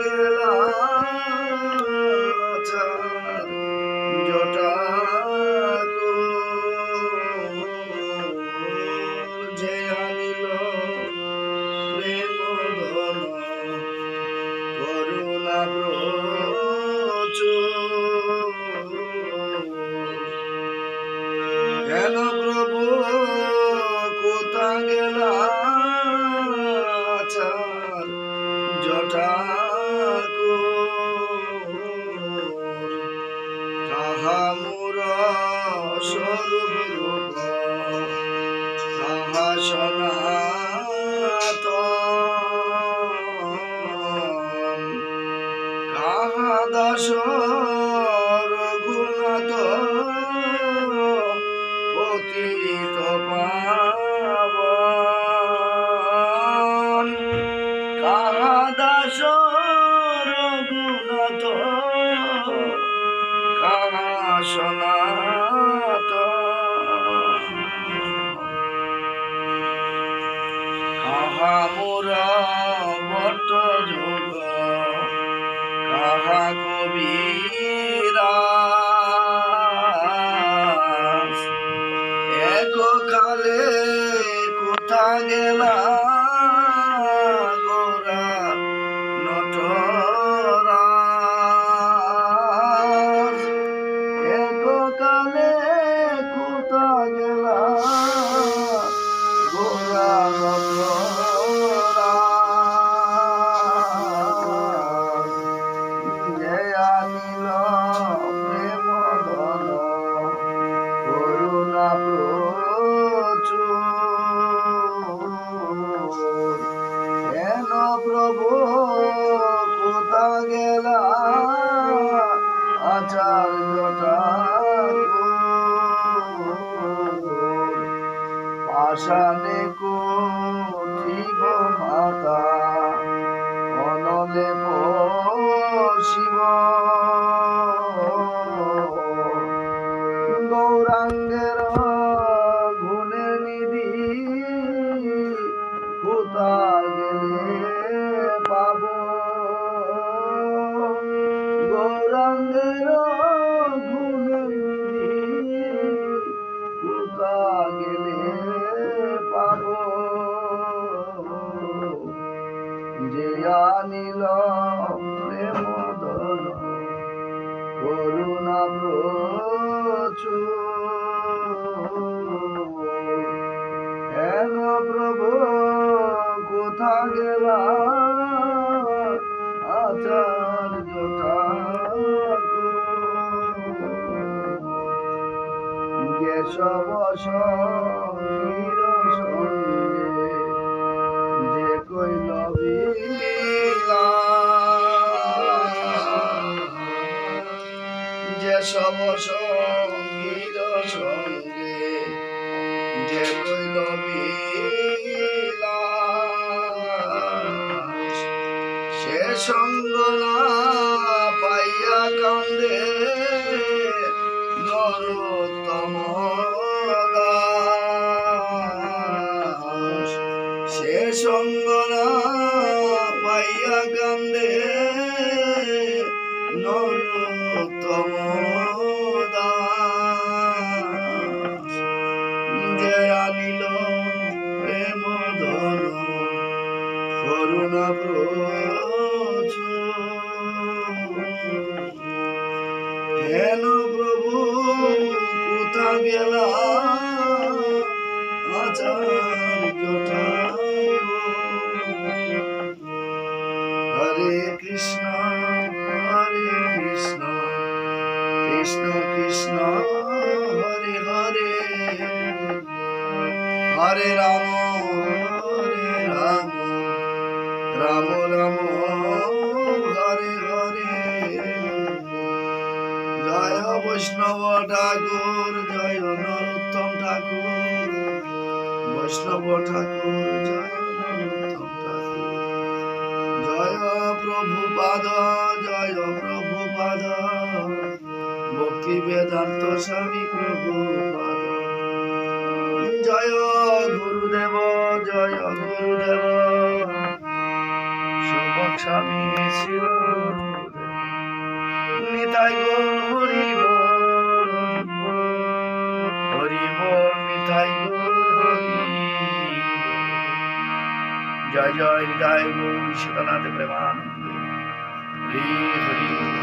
গেলা জটা যে আনিল প্রেম ধন করুণা কেন প্রভু কোথা গেলা জটা কাহা মোর স্বরূপ রূপ কাহা সনাতন কাহা দাস রঘুনাথ পতিত পাবন কাহা দাস রঘুনাথ কাহা সনাতন কাহা মোর বট যোগ কাহা কবিরাজ এককালে কোথা গেলা গোরা নটরাজ এককালে কোথা গেলা গোরা নটরাজ যে আনিল প্রেম ধন করুণা কেন প্রভু কোথা গেলা আচার্যটা পাষাণে কোথিব মাতা অনলে শিব গৌরাঙ্গের গুণের নিধি কোথা গেলে পাব গৌরাঙ্গের গুণের নিধি কোথা গেলে পাব যে আনিল প্রেম ধন করুণা হেন প্রভু কোথা গেলা আচার্যটা কেশব সঙ্গীর সঙ্গে যে কইল যে সব সঙ্গীর সঙ্গে যে কইল সে সঙ্গ না পাইয়া কান্দে নরোত্তম দাস সে সঙ্গ না পাইয়া কান্দে নরোত্তম দাস যে আনিল প্রেম ধন করুণা হেন প্রভু কোথা গেলা আচার্যটা হরে কৃষ্ণ কৃষ্ণ কৃষ্ণ হরে হরে হরে রাম রাম রাম হরে হরে জয় বৈষ্ণব ঠাকুর জয় নরোত্তম ঠাকুর বৈষ্ণব ঠাকুর জয় নরোত্তম ঠাকুর জয় প্রভুপাদ ভক্তি বেদান্ত স্বামী প্রভুপাদ জয় গুরুদেব শুভক স্বামী ছিল নিতাই গৌর হরি বল হরি বল নিতাই গৌর হরি জয় জয় হৃদয় গৌর সীতানাথ প্রেমানন্দ হরি হরি